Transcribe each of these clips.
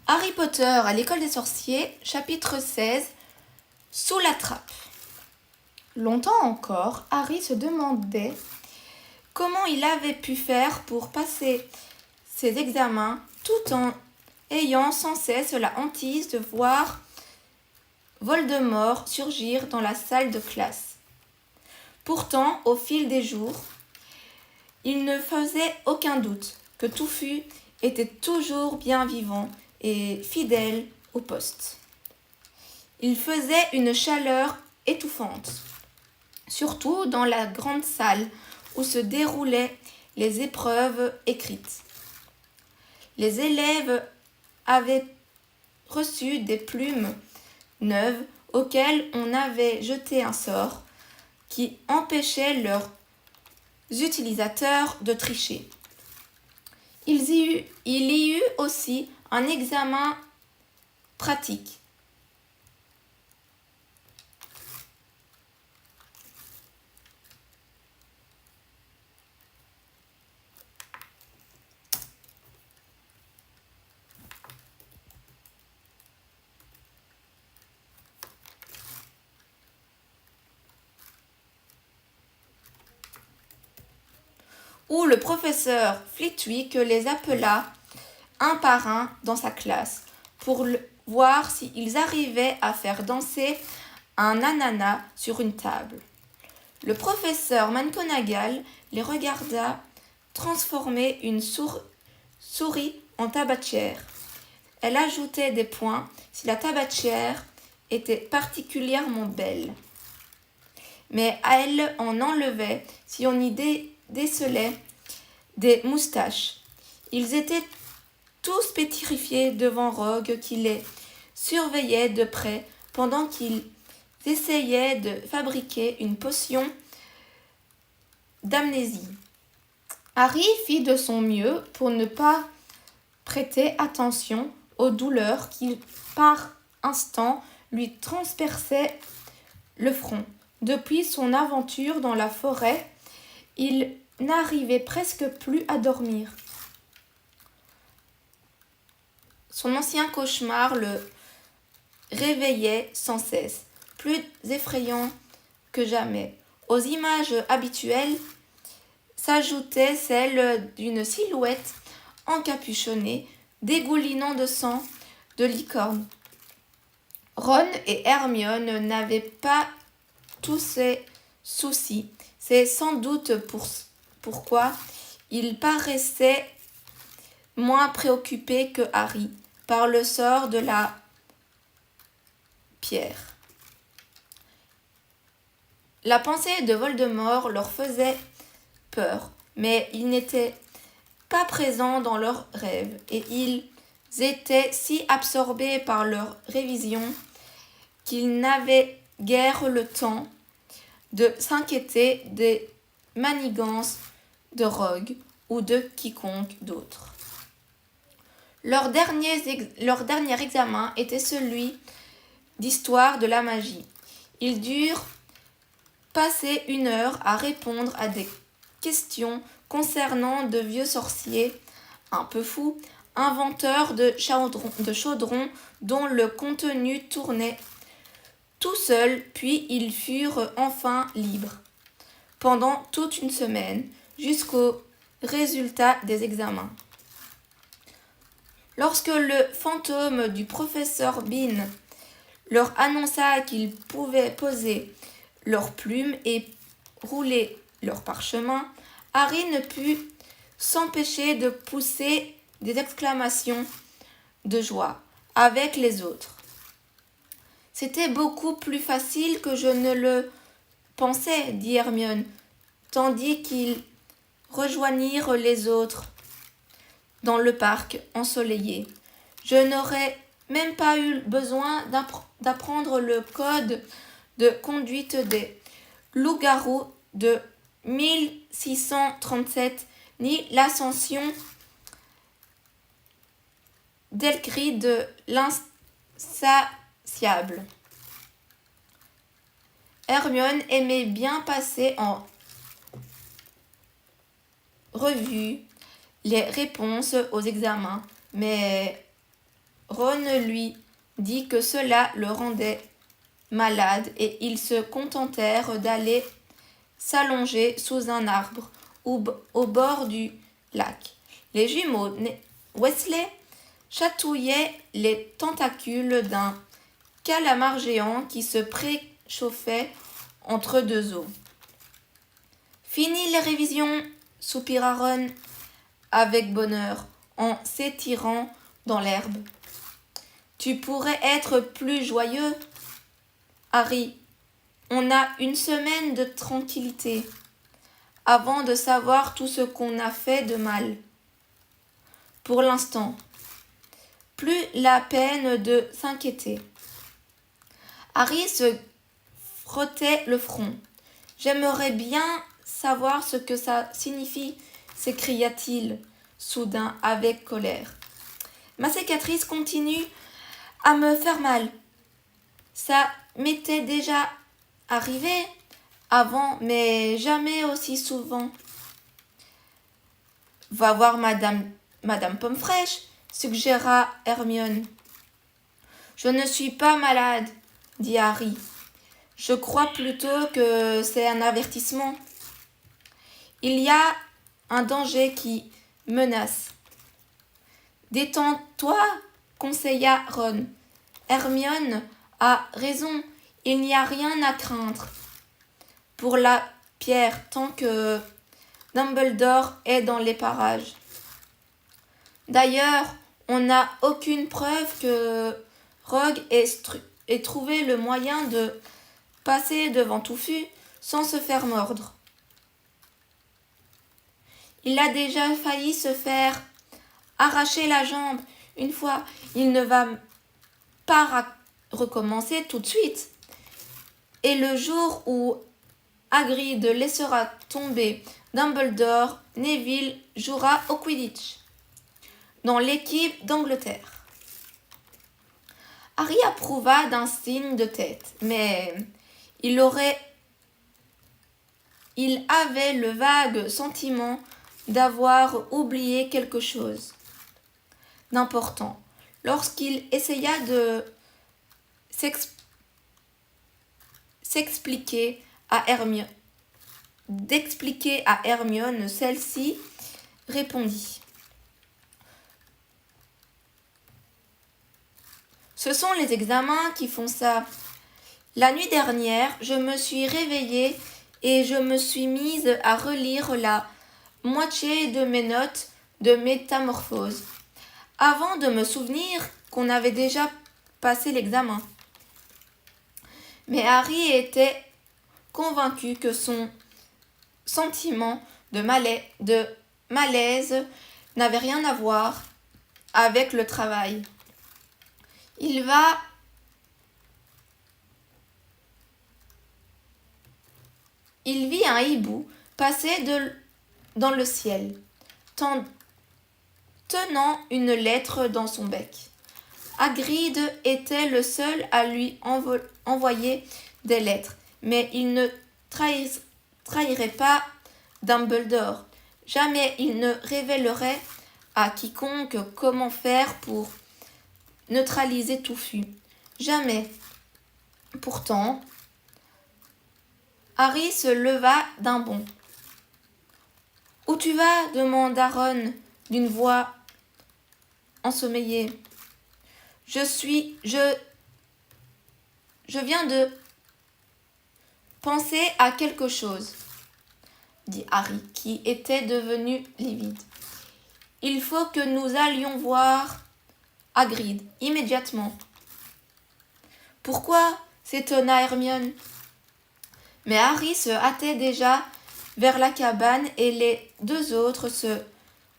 Harry Potter à l'école des sorciers, chapitre 16, Sous la trappe. Longtemps encore, Harry se demandait comment il avait pu faire pour passer ses examens tout en ayant sans cesse la hantise de voir Voldemort surgir dans la salle de classe. Pourtant, au fil des jours, il ne faisait aucun doute que Touffu était toujours bien vivant et fidèle au poste. Il faisait une chaleur étouffante, surtout dans la grande salle où se déroulaient les épreuves écrites. Les élèves avaient reçu des plumes neuves auxquelles on avait jeté un sort qui empêchait leurs utilisateurs de tricher. Il y eut aussi un examen pratique. Où le professeur Flitwick les appela un par un dans sa classe pour voir s'ils arrivaient à faire danser un ananas sur une table. Le professeur McGonagall les regarda transformer une souris en tabatière. Elle ajoutait des points si la tabatière était particulièrement belle, mais elle en enlevait si on y décelait des moustaches. Ils étaient tous pétrifiés devant Rogue qui les surveillait de près pendant qu'ils essayaient de fabriquer une potion d'amnésie. Harry fit de son mieux pour ne pas prêter attention aux douleurs qui, par instants, lui transperçaient le front. Depuis son aventure dans la forêt, il n'arrivait presque plus à dormir. Son ancien cauchemar le réveillait sans cesse, plus effrayant que jamais. Aux images habituelles s'ajoutait celle d'une silhouette encapuchonnée, dégoulinant de sang de licorne. Ron et Hermione n'avaient pas tous ces soucis. C'est sans doute pourquoi ils paraissaient moins préoccupés que Harry par le sort de la pierre. La pensée de Voldemort leur faisait peur, mais il n'était pas présent dans leurs rêves et ils étaient si absorbés par leur révision qu'ils n'avaient guère le temps de s'inquiéter des manigances de Rogue ou de quiconque d'autre. Leur dernier examen était celui d'histoire de la magie. Ils durent passer 1 heure à répondre à des questions concernant de vieux sorciers un peu fous, inventeurs de chaudrons dont le contenu tournait tout seul, puis ils furent enfin libres pendant toute une semaine jusqu'au résultat des examens. Lorsque le fantôme du professeur Bean leur annonça qu'ils pouvaient poser leurs plumes et rouler leurs parchemins, Harry ne put s'empêcher de pousser des exclamations de joie avec les autres. C'était beaucoup plus facile que je ne le pensais, dit Hermione, tandis qu'ils rejoignirent les autres dans le parc ensoleillé. Je n'aurais même pas eu besoin d'apprendre le code de conduite des loups-garous de 1637 ni l'ascension d'Elgrid de l'insatiable. Hermione aimait bien passer en revue les réponses aux examens, mais Ron lui dit que cela le rendait malade et ils se contentèrent d'aller s'allonger sous un arbre au bord du lac. Les jumeaux Weasley chatouillaient les tentacules d'un calamar géant qui se préchauffait entre deux eaux. Fini les révisions, soupira Ron avec bonheur en s'étirant dans l'herbe. Tu pourrais être plus joyeux, Harry. On a une semaine de tranquillité avant de savoir tout ce qu'on a fait de mal. Pour l'instant, plus la peine de s'inquiéter. Harry se frottait le front. J'aimerais bien savoir ce que ça signifie, s'écria-t-il soudain avec colère. Ma cicatrice continue à me faire mal. Ça m'était déjà arrivé avant, mais jamais aussi souvent. Va voir Madame Pomme-Fraîche, suggéra Hermione. Je ne suis pas malade, dit Harry. Je crois plutôt que c'est un avertissement. Il y a un danger qui menace. Détends-toi, conseilla Ron. Hermione a raison, il n'y a rien à craindre pour la pierre tant que Dumbledore est dans les parages. D'ailleurs, on n'a aucune preuve que Rogue ait trouvé le moyen de passer devant Touffu sans se faire mordre. Il a déjà failli se faire arracher la jambe une fois. Il ne va pas recommencer tout de suite. Et le jour où Hagrid laissera tomber Dumbledore, Neville jouera au Quidditch dans l'équipe d'Angleterre. Harry approuva d'un signe de tête, mais il avait le vague sentiment d'avoir oublié quelque chose d'important lorsqu'il essaya de d'expliquer à Hermione, celle-ci répondit. Ce sont les examens qui font ça. La nuit dernière, je me suis réveillée et je me suis mise à relire la moitié de mes notes de métamorphose, avant de me souvenir qu'on avait déjà passé l'examen. Mais Harry était convaincu que son sentiment de malaise n'avait rien à voir avec le travail. Il vit un hibou passer dans le ciel, tenant une lettre dans son bec. Hagrid était le seul à lui envoyer des lettres, mais il ne trahirait pas Dumbledore. Jamais il ne révélerait à quiconque comment faire pour neutraliser Touffu. Jamais. Pourtant, Harry se leva d'un bond. « Où tu vas » demanda Ron d'une voix ensommeillée. Je viens de penser à quelque chose, dit Harry, qui était devenu livide. Il faut que nous allions voir Hagrid immédiatement. Pourquoi s'étonna Hermione. Mais Harry se hâtait déjà vers la cabane et les deux autres se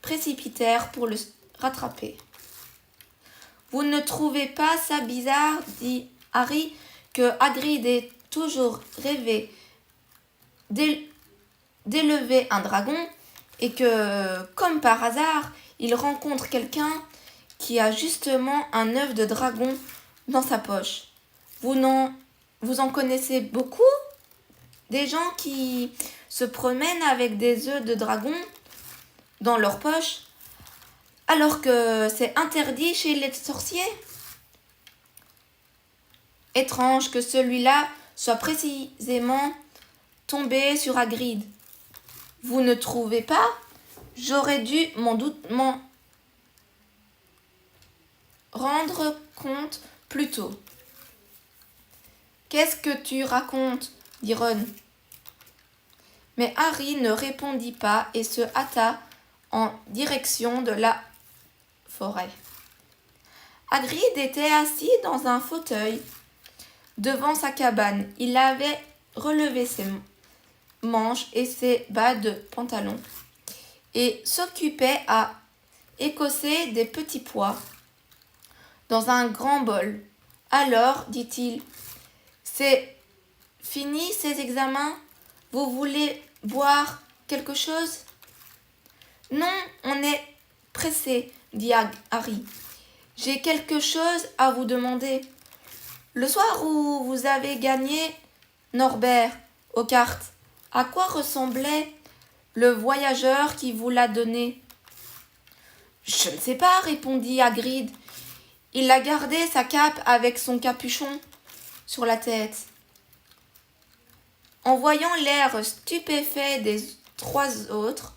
précipitèrent pour le rattraper. Vous ne trouvez pas ça bizarre, dit Harry, que Hagrid ait toujours rêvé d'élever un dragon et que, comme par hasard, il rencontre quelqu'un qui a justement un œuf de dragon dans sa poche. Vous en connaissez beaucoup? Des gens qui se promènent avec des œufs de dragon dans leur poche? alors que c'est interdit chez les sorciers. Étrange que celui-là soit précisément tombé sur Hagrid. Vous ne trouvez pas? J'aurais dû m'en rendre compte plus tôt. Qu'est-ce que tu racontes? Dit Ron. Mais Harry ne répondit pas et se hâta en direction de la forêt. Hagrid était assis dans un fauteuil devant sa cabane. Il avait relevé ses manches et ses bas de pantalon et s'occupait à écosser des petits pois dans un grand bol. Alors, dit-il, c'est fini ces examens? Vous voulez boire quelque chose? Non, on est pressé, dit Harry. J'ai quelque chose à vous demander. Le soir où vous avez gagné Norbert aux cartes, à quoi ressemblait le voyageur qui vous l'a donné? Je ne sais pas, répondit Hagrid. Il a gardé sa cape avec son capuchon sur la tête. En voyant l'air stupéfait des trois autres,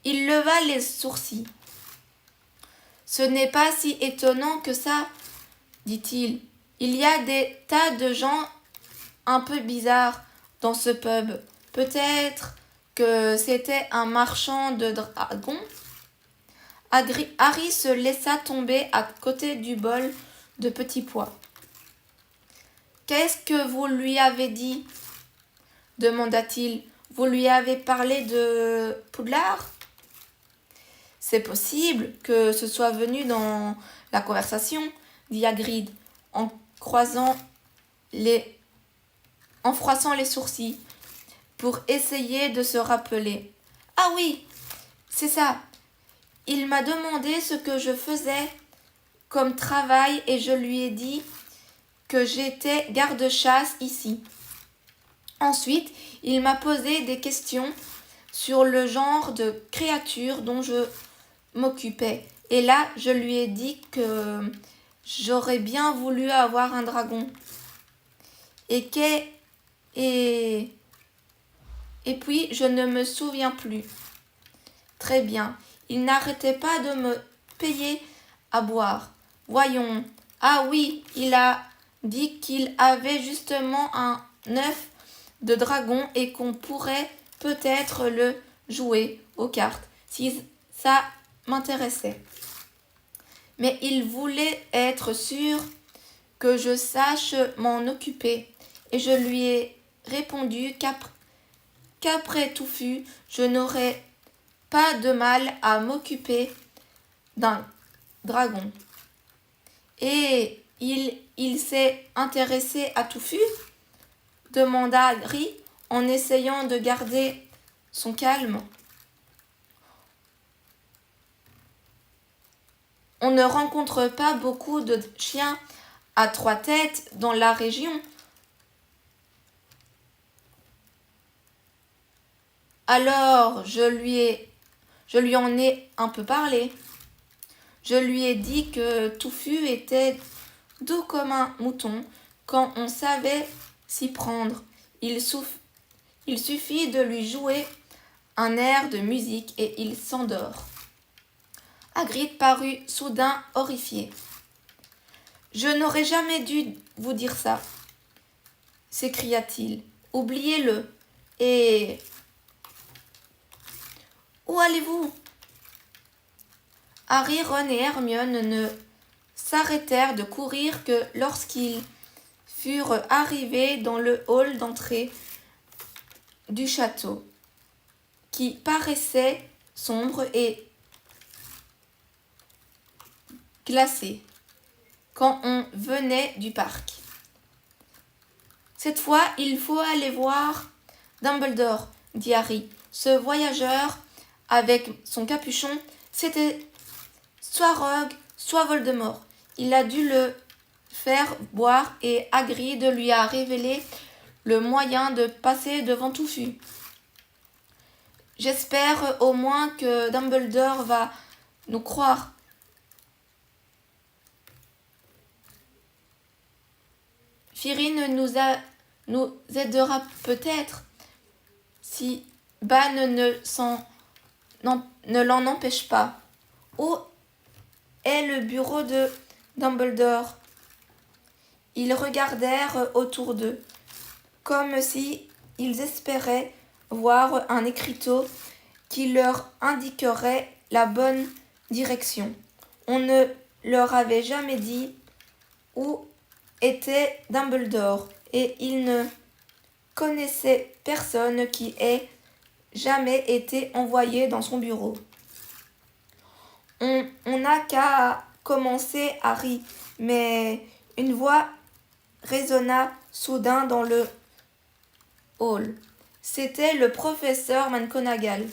il leva les sourcils. Ce n'est pas si étonnant que ça, dit-il. Il y a des tas de gens un peu bizarres dans ce pub. Peut-être que c'était un marchand de dragons. Harry se laissa tomber à côté du bol de petits pois. Qu'est-ce que vous lui avez dit? Demanda-t-il. Vous lui avez parlé de Poudlard? C'est possible que ce soit venu dans la conversation, dit Hagrid, en froissant les sourcils, pour essayer de se rappeler. Ah oui, c'est ça. Il m'a demandé ce que je faisais comme travail et je lui ai dit que j'étais garde-chasse ici. Ensuite, il m'a posé des questions sur le genre de créature dont je m'occupais. Et là, je lui ai dit que j'aurais bien voulu avoir un dragon. Et puis, je ne me souviens plus. Très bien. Il n'arrêtait pas de me payer à boire. Voyons. Ah oui, il a dit qu'il avait justement un œuf de dragon et qu'on pourrait peut-être le jouer aux cartes si ça m'intéressait. Mais il voulait être sûr que je sache m'en occuper et je lui ai répondu qu'après tout fut, je n'aurais pas de mal à m'occuper d'un dragon. Et il s'est intéressé à Touffu? Demanda Harry en essayant de garder son calme. On ne rencontre pas beaucoup de chiens à trois têtes dans la région. Alors, je lui en ai un peu parlé. Je lui ai dit que Touffu était doux comme un mouton quand on savait s'y prendre. Il suffit de lui jouer un air de musique et il s'endort. Hagrid parut soudain horrifié. « Je n'aurais jamais dû vous dire ça, s'écria-t-il. Oubliez-le. Et où allez-vous? Harry, Ron et Hermione ne s'arrêtèrent de courir que lorsqu'ils furent arrivés dans le hall d'entrée du château, qui paraissait sombre et glacé quand on venait du parc. Cette fois, il faut aller voir Dumbledore, dit Harry. Ce voyageur avec son capuchon, c'était soit Rogue, soit Voldemort. Il a dû le faire boire et Hagrid lui a révélé le moyen de passer devant Touffu. J'espère au moins que Dumbledore va nous croire. Firine nous aidera peut-être si Ban ne l'en empêche pas. Où est le bureau de Dumbledore? Ils regardèrent autour d'eux, comme si ils espéraient voir un écriteau qui leur indiquerait la bonne direction. On ne leur avait jamais dit où était Dumbledore et ils ne connaissaient personne qui ait jamais été envoyé dans son bureau. On n'a qu'à commencer, Harry, mais une voix résonna soudain dans le hall. C'était le professeur McGonagall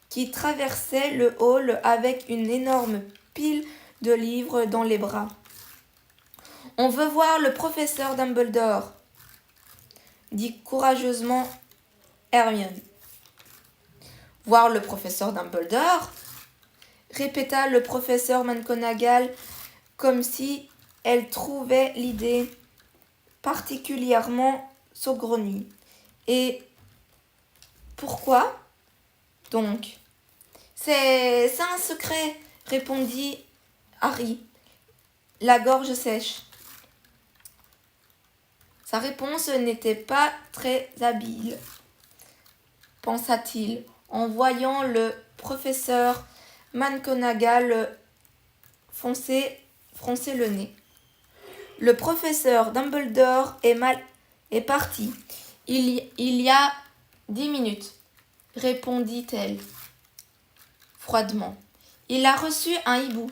qui traversait le hall avec une énorme pile de livres dans les bras. « On veut voir le professeur Dumbledore », dit courageusement Hermione. « Voir le professeur Dumbledore ?» répéta le professeur McGonagall comme si elle trouvait l'idée particulièrement saugrenue. « Et pourquoi donc ?»« C'est un secret, répondit Harry, la gorge sèche. Sa réponse n'était pas très habile, pensa-t-il, en voyant le professeur McGonagall froncer le nez. Le professeur Dumbledore est parti. Il y a 10 minutes, répondit-elle froidement. Il a reçu un hibou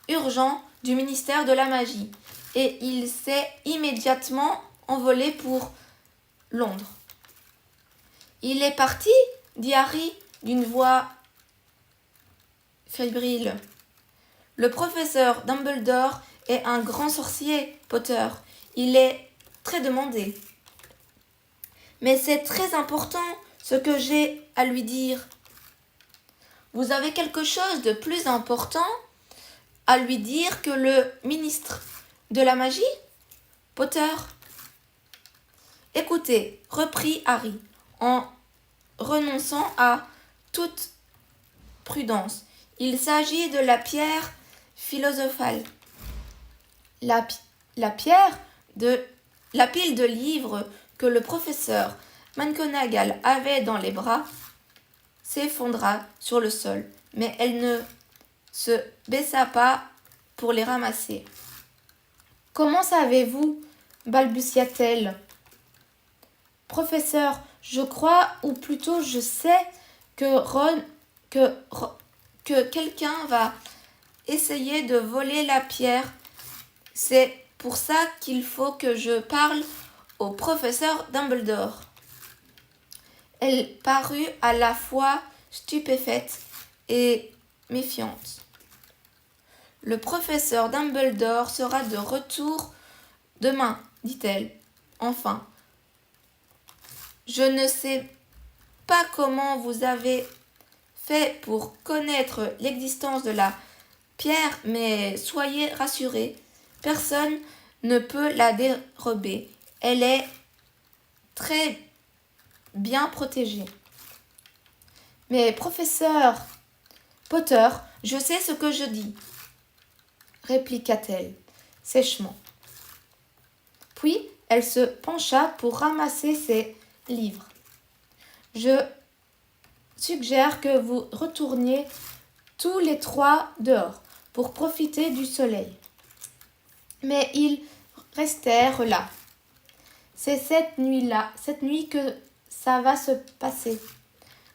urgent du ministère de la Magie et il s'est immédiatement envolé pour Londres. Il est parti, dit Harry d'une voix fébrile. Le professeur Dumbledore est un grand sorcier, Potter. Il est très demandé. Mais c'est très important ce que j'ai à lui dire. Vous avez quelque chose de plus important à lui dire que le ministre de la Magie, Potter? Écoutez, reprit Harry, en renonçant à toute prudence. Il s'agit de la pierre philosophale. La pile de livres que le professeur McGonagall avait dans les bras s'effondra sur le sol, mais elle ne se baissa pas pour les ramasser. « Comment savez-vous » balbutia-t-elle. « Professeur, je crois, ou plutôt je sais, que quelqu'un va essayer de voler la pierre. C'est pour ça qu'il faut que je parle au professeur Dumbledore. » Elle parut à la fois stupéfaite et méfiante. « Le professeur Dumbledore sera de retour demain, dit-elle. Enfin, je ne sais pas comment vous avez fait pour connaître l'existence de la pierre, mais soyez rassurés, personne ne peut la dérober. Elle est très bien protégée. » « Mais professeur Potter, je sais ce que je dis, répliqua-t-elle sèchement. Puis elle se pencha pour ramasser ses livres. « Je suggère que vous retourniez tous les trois dehors pour profiter du soleil. » Mais ils restèrent là. « C'est cette nuit que ça va se passer, »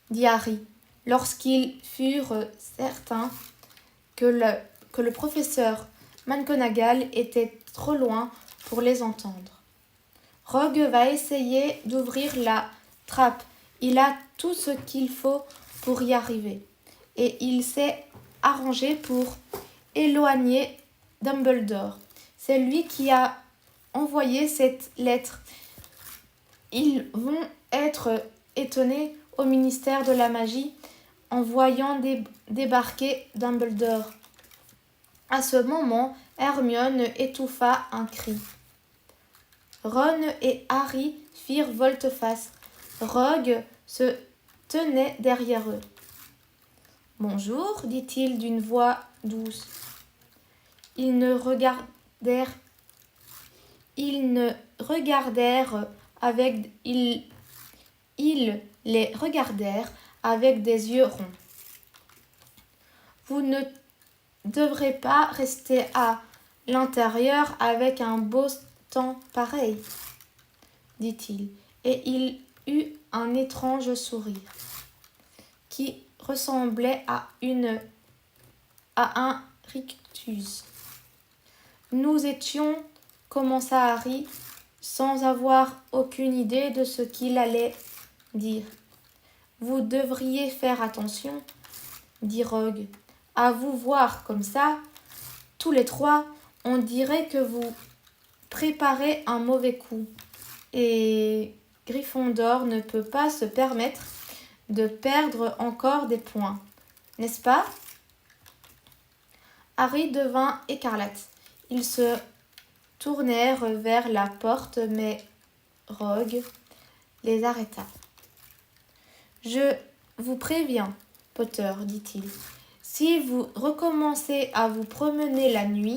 dit Harry, lorsqu'ils furent certains que le professeur McGonagall était trop loin pour les entendre. « Rogue va essayer d'ouvrir la trappe. Il a tout ce qu'il faut pour y arriver. Et il s'est arrangé pour éloigner Dumbledore. C'est lui qui a envoyé cette lettre. Ils vont être étonnés au ministère de la Magie en voyant débarquer Dumbledore. À ce moment, Hermione étouffa un cri. Ron et Harry firent volte-face. Rogue se tenait derrière eux. « Bonjour, dit-il d'une voix douce. Ils les regardèrent avec des yeux ronds. Vous ne devrez pas rester à l'intérieur avec un beau temps pareil, dit-il, et il eut un étrange sourire qui ressemblait à un rictus. Nous étions, commença Harry, sans avoir aucune idée de ce qu'il allait dire. Vous devriez faire attention, dit Rogue. À vous voir comme ça, tous les trois, on dirait que vous préparez un mauvais coup. Et Gryffondor ne peut pas se permettre de perdre encore des points, n'est-ce pas? Harry devint écarlate. Ils se tournèrent vers la porte, mais Rogue les arrêta. « Je vous préviens, Potter, dit-il, si vous recommencez à vous promener la nuit,